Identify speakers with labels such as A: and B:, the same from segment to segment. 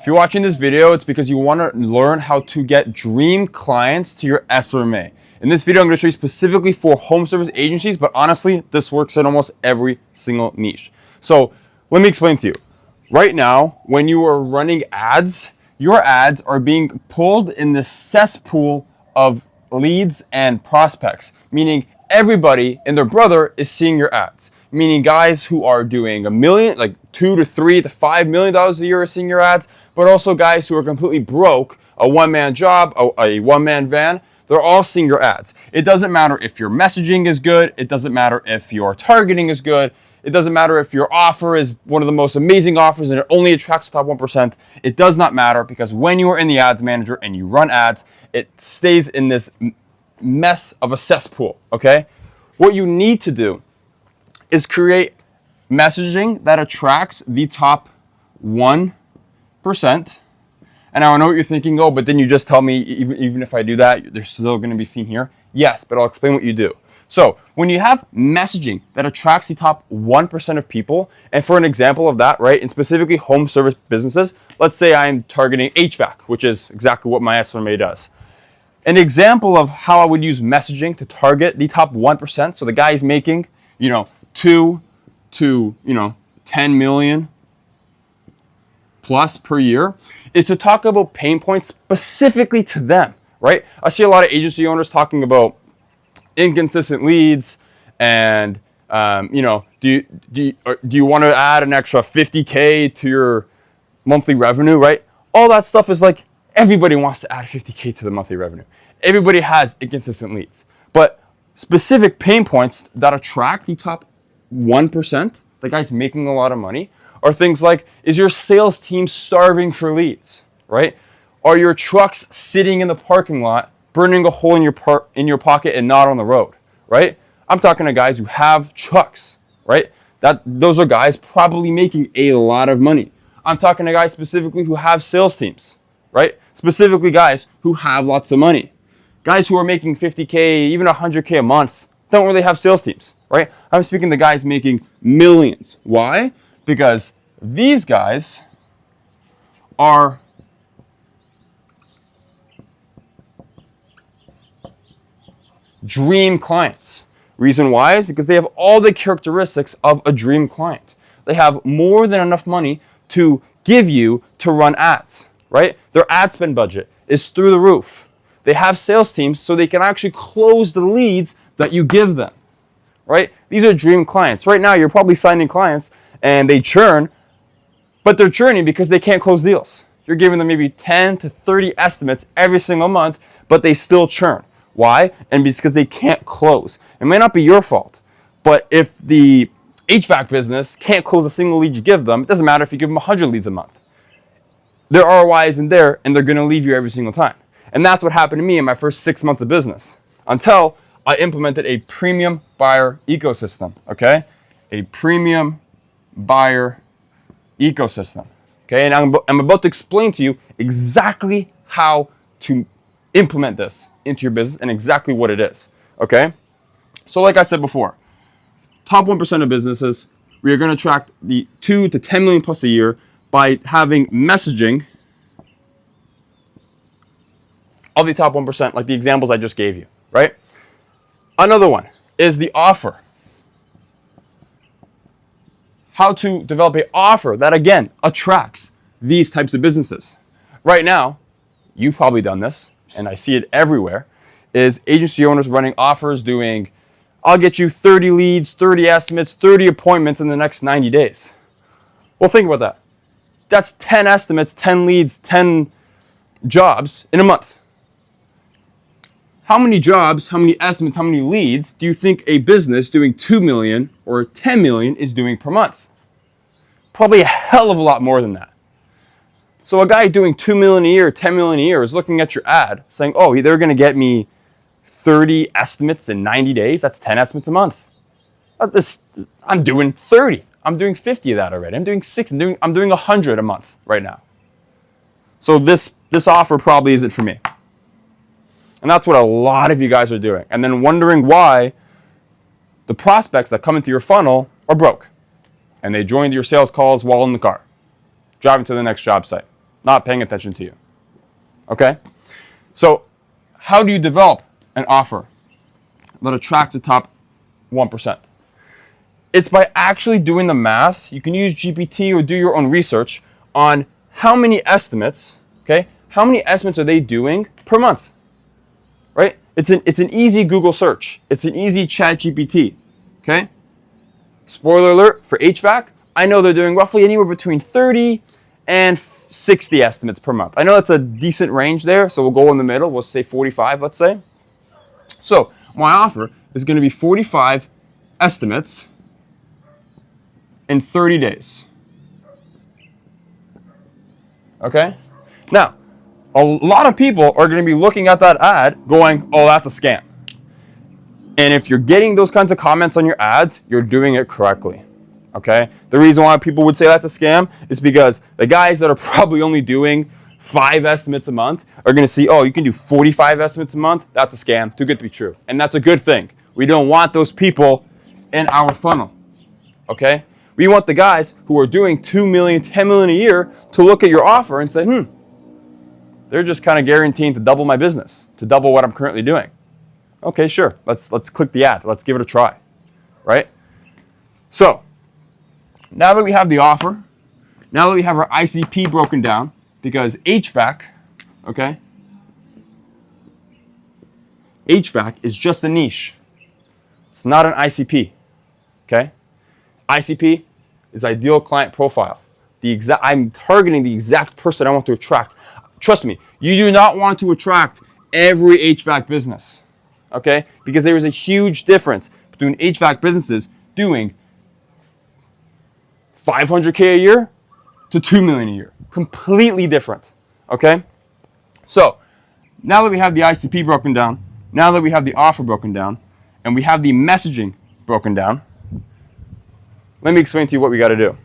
A: If you're watching this video, it's because you want to learn how to get dream clients to your SMMA. In this video, I'm going to show you specifically for home service agencies, but honestly, this works in almost every single niche. So let me explain to you. Right now, when you are running ads, your ads are being pulled in this cesspool of leads and prospects, meaning everybody and their brother is seeing your ads. Meaning guys who are doing $1 million, like $2 to $3 to $5 million a year are seeing your ads, but also guys who are completely broke, a one-man job, a one-man van, they're all seeing your ads. It doesn't matter if your messaging is good. It doesn't matter if your targeting is good. It doesn't matter if your offer is one of the most amazing offers and it only attracts the top 1%. It does not matter, because when you are in the ads manager and you run ads, it stays in this mess of a cesspool, okay? What you need to do is create messaging that attracts the top 1%. And now I know what you're thinking, oh, but then you just tell me even if I do that, they're still going to be seen here. Yes, but I'll explain what you do. So when you have messaging that attracts the top 1% of people, and for an example of that, right, and specifically home service businesses, let's say I'm targeting HVAC, which is exactly what my SMMA does. An example of how I would use messaging to target the top 1%, so the guy is making, 2 to 10 million plus per year, is to talk about pain points specifically to them, right? I see a lot of agency owners talking about inconsistent leads and do you want to add an extra 50K to your monthly revenue, right? All that stuff is like, everybody wants to add 50K to the monthly revenue. Everybody has inconsistent leads, but specific pain points that attract the top 1%, the guys making a lot of money, are things like, is your sales team starving for leads, right? Are your trucks sitting in the parking lot, burning a hole in your pocket and not on the road, right? I'm talking to guys who have trucks, right? Those are guys probably making a lot of money. I'm talking to guys specifically who have sales teams, right? Specifically guys who have lots of money. Guys who are making 50K, even 100K a month, don't really have sales teams, right? I'm speaking to guys making millions. Why? Because these guys are dream clients. Reason why is because they have all the characteristics of a dream client. They have more than enough money to give you to run ads, right? Their ad spend budget is through the roof. They have sales teams so they can actually close the leads that you give them, right? These are dream clients. Right now, you're probably signing clients and they churn, but they're churning because they can't close deals. You're giving them maybe 10 to 30 estimates every single month, but they still churn. Why? And because they can't close. It may not be your fault, but if the HVAC business can't close a single lead you give them, it doesn't matter if you give them 100 leads a month. Their ROI isn't there, and they're going to leave you every single time. And that's what happened to me in my first 6 months of business, until I implemented a premium buyer ecosystem, okay? A premium buyer ecosystem, okay? And I'm about to explain to you exactly how to implement this into your business and exactly what it is, okay? So like I said before, top 1% of businesses, we are going to attract the 2 to 10 million plus a year by having messaging of the top 1%, like the examples I just gave you, right? Another one is the offer. How to develop an offer that, again, attracts these types of businesses. Right now, you've probably done this, and I see it everywhere, is agency owners running offers doing, I'll get you 30 leads, 30 estimates, 30 appointments in the next 90 days. Well, think about that. That's 10 estimates, 10 leads, 10 jobs in a month. How many jobs, how many estimates, how many leads do you think a business doing 2 million or 10 million is doing per month? Probably a hell of a lot more than that. So a guy doing 2 million a year, 10 million a year is looking at your ad saying, oh, they're going to get me 30 estimates in 90 days. That's 10 estimates a month. I'm doing 30. I'm doing 50 of that already. I'm doing 60. I'm doing 100 a month right now. So this offer probably isn't for me. And that's what a lot of you guys are doing. And then wondering why the prospects that come into your funnel are broke. And they joined your sales calls while in the car, driving to the next job site. not paying attention to you. Okay? So how do you develop an offer that attracts the top 1%? It's by actually doing the math. You can use GPT or do your own research on how many estimates, okay? How many estimates are they doing per month, right? It's an easy Google search. It's an easy chat GPT, okay? Spoiler alert, for HVAC, I know they're doing roughly anywhere between 30 and 60 estimates per month. I know that's a decent range there, so we'll go in the middle. We'll say 45, let's say. So my offer is going to be 45 estimates in 30 days. Okay? Now, a lot of people are going to be looking at that ad going, oh, that's a scam. And if you're getting those kinds of comments on your ads, you're doing it correctly. Okay? The reason why people would say that's a scam is because the guys that are probably only doing 5 estimates a month are going to see, oh, you can do 45 estimates a month? That's a scam. Too good to be true. And that's a good thing. We don't want those people in our funnel. Okay? We want the guys who are doing 2 million, 10 million a year to look at your offer and say, they're just kind of guaranteeing to double my business, to double what I'm currently doing. Okay, sure. Let's click the ad. Let's give it a try. Right? So, now that we have the offer, now that we have our ICP broken down, because HVAC, okay? HVAC is just a niche. It's not an ICP, okay? ICP is ideal client profile. I'm targeting the exact person I want to attract. Trust me, you do not want to attract every HVAC business, okay? Because there is a huge difference between HVAC businesses doing $500K a year to $2 million a year. Completely different, okay? So, now that we have the ICP broken down, now that we have the offer broken down, and we have the messaging broken down, let me explain to you what we got to do.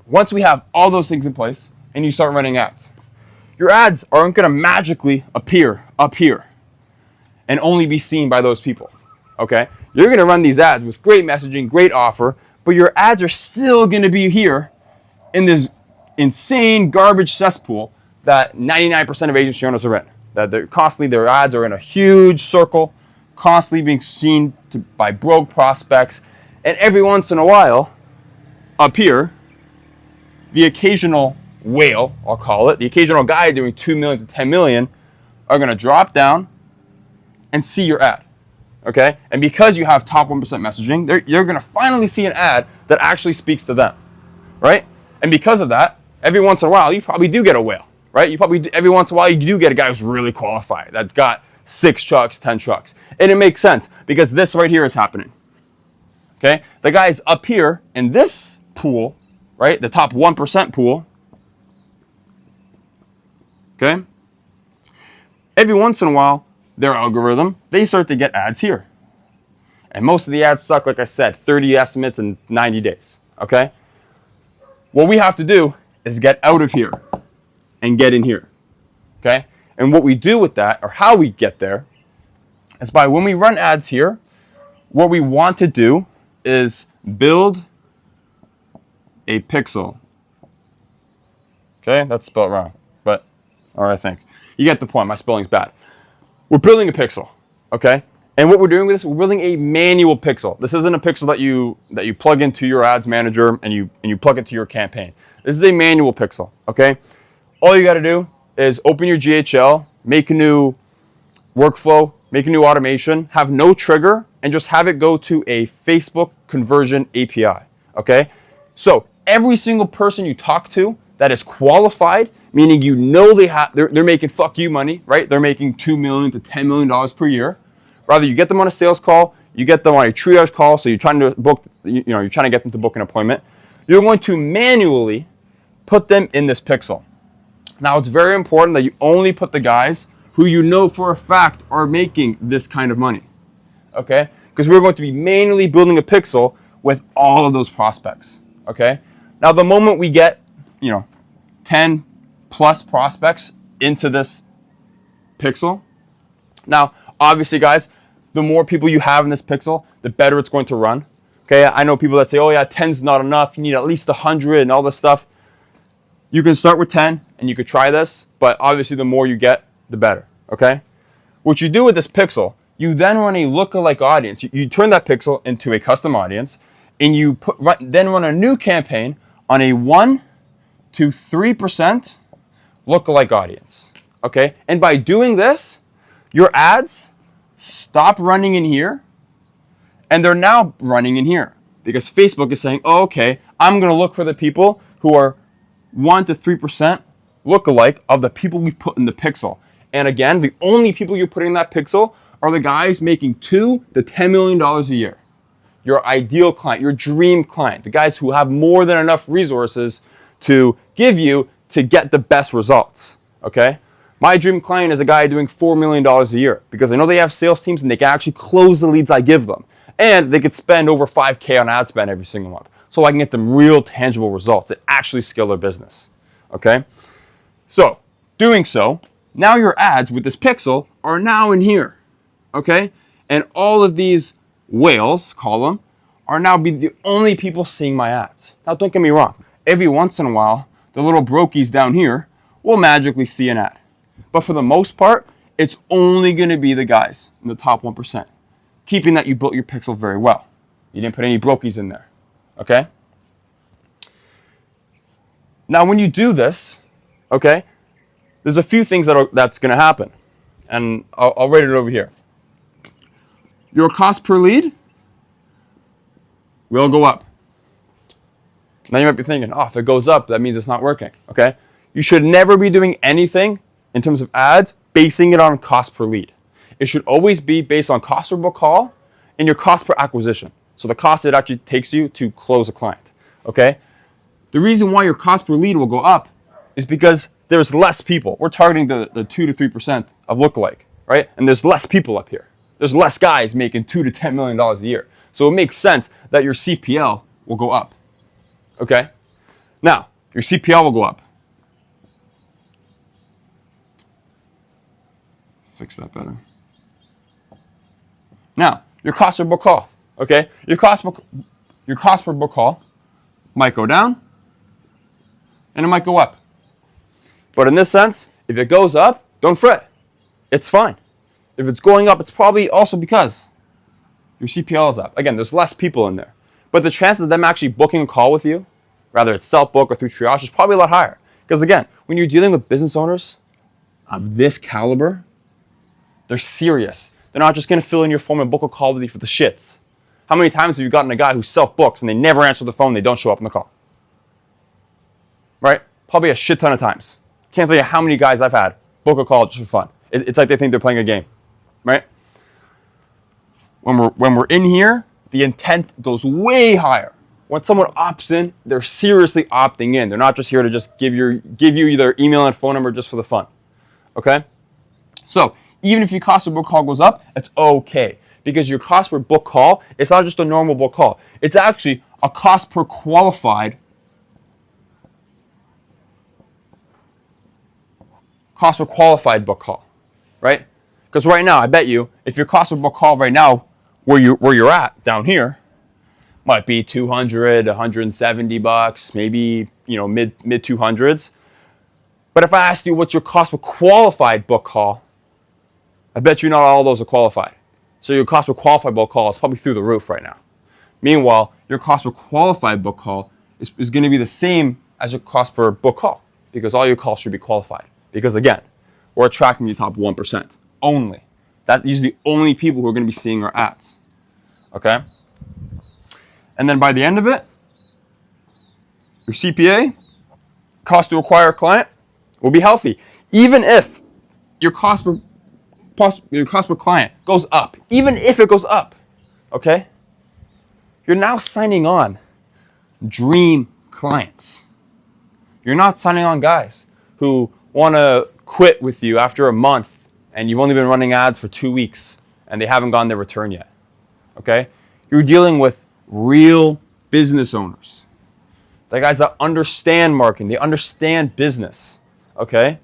A: Once we have all those things in place and you start running ads, your ads aren't going to magically appear up here and only be seen by those people, okay? You're going to run these ads with great messaging, great offer, but your ads are still going to be here in this insane garbage cesspool that 99% of agency owners are in. That they're constantly, their ads are in a huge circle, constantly being seen by broke prospects, and every once in a while, up here, the occasional whale, I'll call it, the occasional guy doing 2 million to 10 million are going to drop down and see your ad, okay? And because you have top 1% messaging, you're going to finally see an ad that actually speaks to them, right? And because of that, every once in a while, you probably do get a whale, right? Every once in a while, you do get a guy who's really qualified, that's got 6 trucks, 10 trucks. And it makes sense because this right here is happening. Okay, the guys up here in this pool, right, the top 1% pool, okay, every once in a while, their algorithm, they start to get ads here. And most of the ads suck, like I said, 30 estimates in 90 days, okay? What we have to do is get out of here and get in here, okay? And what we do with that, or how we get there, is by when we run ads here, what we want to do is build a pixel. Okay, that's spelled wrong, but, or I think. You get the point, my spelling's bad. We're building a pixel, okay? And what we're doing with this, we're building a manual pixel. This isn't a pixel that you plug into your ads manager and you plug it to your campaign. This is a manual pixel, okay? All you gotta do is open your GHL, make a new workflow, make a new automation, have no trigger, and just have it go to a Facebook conversion API, okay? So every single person you talk to that is qualified, meaning you know they're making fuck you money, right? They're making $2 million to $10 million per year. Rather, you get them on a sales call, you get them on a triage call, so you're trying to book, you're trying to get them to book an appointment. You're going to manually put them in this pixel. Now, it's very important that you only put the guys who you know for a fact are making this kind of money, okay? Because we're going to be manually building a pixel with all of those prospects, okay? Now, the moment we get, 10 plus prospects into this pixel, now, obviously, guys, the more people you have in this pixel, the better it's going to run, okay? I know people that say, oh, yeah, 10's not enough. You need at least 100 and all this stuff. You can start with 10 and you could try this, but obviously the more you get, the better, okay? What you do with this pixel, you then run a lookalike audience. You turn that pixel into a custom audience, and you then run a new campaign on a 1 to 3% lookalike audience, okay? And by doing this, your ads stop running in here, and they're now running in here because Facebook is saying, oh, okay, I'm going to look for the people who are 1 to 3% lookalike of the people we put in the pixel. And again, the only people you're putting in that pixel are the guys making $2 to $10 million a year. Your ideal client, your dream client, the guys who have more than enough resources to give you to get the best results, okay? My dream client is a guy doing $4 million a year because I know they have sales teams and they can actually close the leads I give them. And they could spend over $5K on ad spend every single month. So I can get them real tangible results that actually scale their business, okay? So, doing so, now your ads with this pixel are now in here, okay? And all of these whales, call them, are now be the only people seeing my ads. Now, don't get me wrong. Every once in a while, the little brokies down here will magically see an ad. But for the most part, it's only going to be the guys in the top 1%. Keeping that you built your pixel very well. You didn't put any brokies in there, okay? Now, when you do this, okay, there's a few things that's going to happen. And I'll write it over here. Your cost per lead will go up. Now you might be thinking, oh, if it goes up, that means it's not working, okay? You should never be doing anything in terms of ads basing it on cost per lead. It should always be based on cost per book call and your cost per acquisition. So the cost it actually takes you to close a client, okay? The reason why your cost per lead will go up is because there's less people. We're targeting the 2 to 3% of lookalike, right? And there's less people up here. There's less guys making $2 to $10 million a year. So it makes sense that your CPL will go up, okay? Now, your CPL will go up. Fix that better. Now, your cost per book call, okay? Your cost per book call might go down, and it might go up. But in this sense, if it goes up, don't fret. It's fine. If it's going up, it's probably also because your CPL is up. Again, there's less people in there. But the chance of them actually booking a call with you, whether it's self-book or through triage, is probably a lot higher. Because again, when you're dealing with business owners of this caliber, they're serious. They're not just going to fill in your form and book a call with you for the shits. How many times have you gotten a guy who self-books and they never answer the phone, they don't show up on the call? Right? Probably a shit ton of times. Can't tell you how many guys I've had book a call just for fun. It's like they think they're playing a game, right? When we're in here, the intent goes way higher. When someone opts in, they're seriously opting in. They're not just here to just give you their email and phone number just for the fun, okay? So even if your cost per book call goes up, it's okay. Because your cost per book call, it's not just a normal book call. It's actually a cost per qualified book call, right? Because right now, I bet you, if your cost per book call right now, where you're at down here, might be $200, $170, maybe mid 200s. But if I asked you what's your cost per qualified book call, I bet you not all those are qualified. So your cost per qualified book call is probably through the roof right now. Meanwhile, your cost per qualified book call is going to be the same as your cost per book call because all your calls should be qualified. Because again, we're attracting the top 1% only. These are the only people who are going to be seeing our ads. Okay? And then by the end of it, your CPA, cost to acquire a client, will be healthy. Even if your cost per client goes up, even if it goes up, okay? You're now signing on dream clients. You're not signing on guys who want to quit with you after a month and you've only been running ads for 2 weeks and they haven't gotten their return yet, okay? You're dealing with real business owners. The guys that understand marketing, they understand business, okay?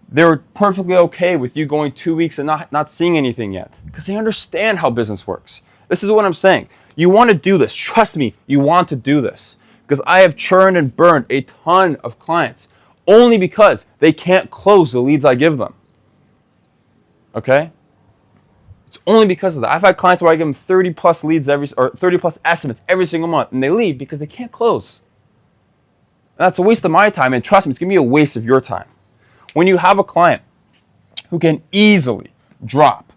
A: They're perfectly okay with you going 2 weeks and not seeing anything yet because they understand how business works. This is what I'm saying. You want to do this. Trust me, you want to do this because I have churned and burned a ton of clients only because they can't close the leads I give them. Okay? It's only because of that. I've had clients where I give them 30 plus leads or 30 plus estimates every single month, and they leave because they can't close. And that's a waste of my time, and trust me, it's going to be a waste of your time. When you have a client who can easily drop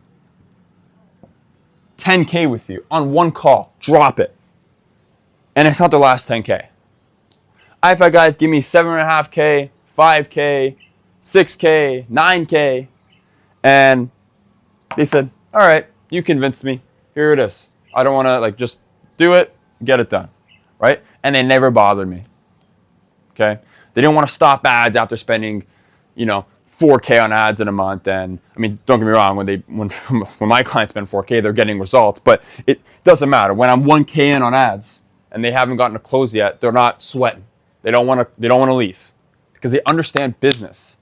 A: 10K with you on one call, drop it, and it's not their last 10K. I've had guys give me 7.5K, 5K, 6K, 9K, and they said, all right, you convinced me. Here it is. I don't want to just do it, get it done, right? And they never bothered me, okay? They didn't want to stop ads after spending, 4K on ads in a month. And I mean, don't get me wrong, when my clients spend 4K, they're getting results, but it doesn't matter. When I'm 1K in on ads and they haven't gotten a close yet, they're not sweating. They don't want to leave because they understand business.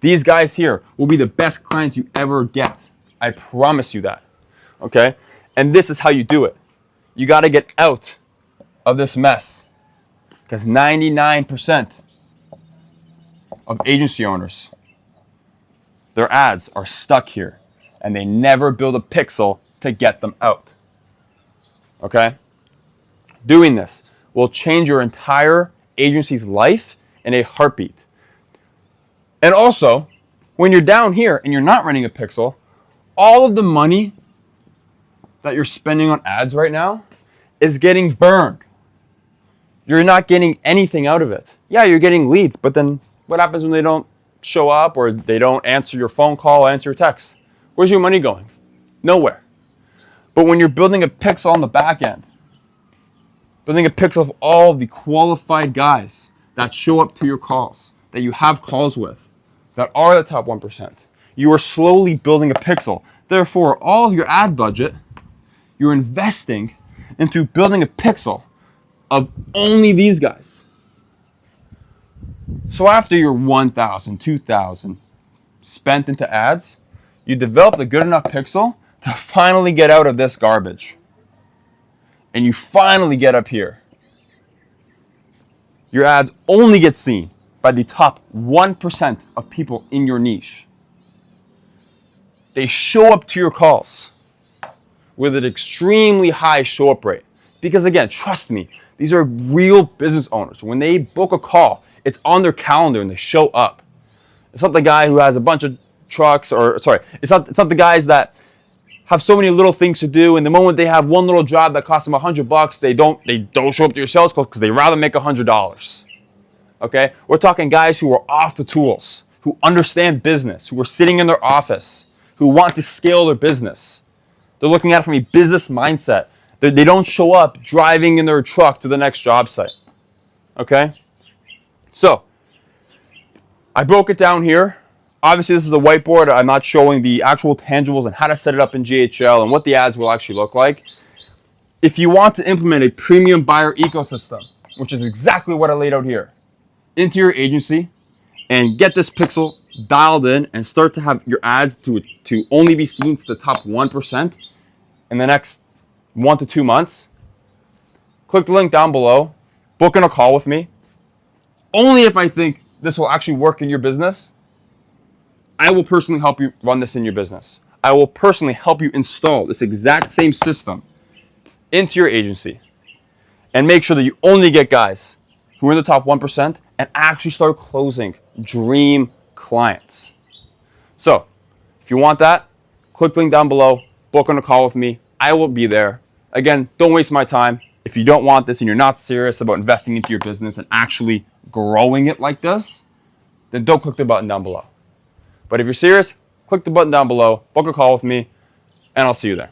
A: These guys here will be the best clients you ever get. I promise you that. Okay? And this is how you do it. You got to get out of this mess because 99% of agency owners, their ads are stuck here and they never build a pixel to get them out. Okay? Doing this will change your entire agency's life in a heartbeat. And also, when you're down here and you're not running a pixel, all of the money that you're spending on ads right now is getting burned. You're not getting anything out of it. Yeah, you're getting leads, but then what happens when they don't show up or they don't answer your phone call, answer your text? Where's your money going? Nowhere. But when you're building a pixel on the back end, building a pixel of all the qualified guys that show up to your calls, that you have calls with, that are the top 1%, you are slowly building a pixel. Therefore, all of your ad budget, you're investing into building a pixel of only these guys. So after your 1,000, 2,000 spent into ads, you developed a good enough pixel to finally get out of this garbage. And you finally get up here. Your ads only get seen by the top 1% of people in your niche. They show up to your calls with an extremely high show-up rate. Because again, trust me, these are real business owners. When they book a call, it's on their calendar and they show up. It's not the guy who has a bunch of trucks, it's not the guys that have so many little things to do, and the moment they have one little job that costs them $100, they don't show up to your sales call because they rather make $100. Okay? We're talking guys who are off the tools, who understand business, who are sitting in their office, who want to scale their business. They're looking at it from a business mindset. They don't show up driving in their truck to the next job site. Okay? So, I broke it down here. Obviously, this is a whiteboard. I'm not showing the actual tangibles and how to set it up in GHL and what the ads will actually look like. If you want to implement a premium buyer ecosystem, which is exactly what I laid out here, into your agency and get this pixel dialed in and start to have your ads to only be seen to the top 1% in the next 1 to 2 months, click the link down below, book in a call with me. Only if I think this will actually work in your business, I will personally help you run this in your business. I will personally help you install this exact same system into your agency and make sure that you only get guys who are in the top 1% and actually start closing dream clients. So, if you want that, click the link down below, book on a call with me. I will be there. Again, don't waste my time. If you don't want this and you're not serious about investing into your business and actually growing it like this, then don't click the button down below. But if you're serious, click the button down below, book a call with me, and I'll see you there.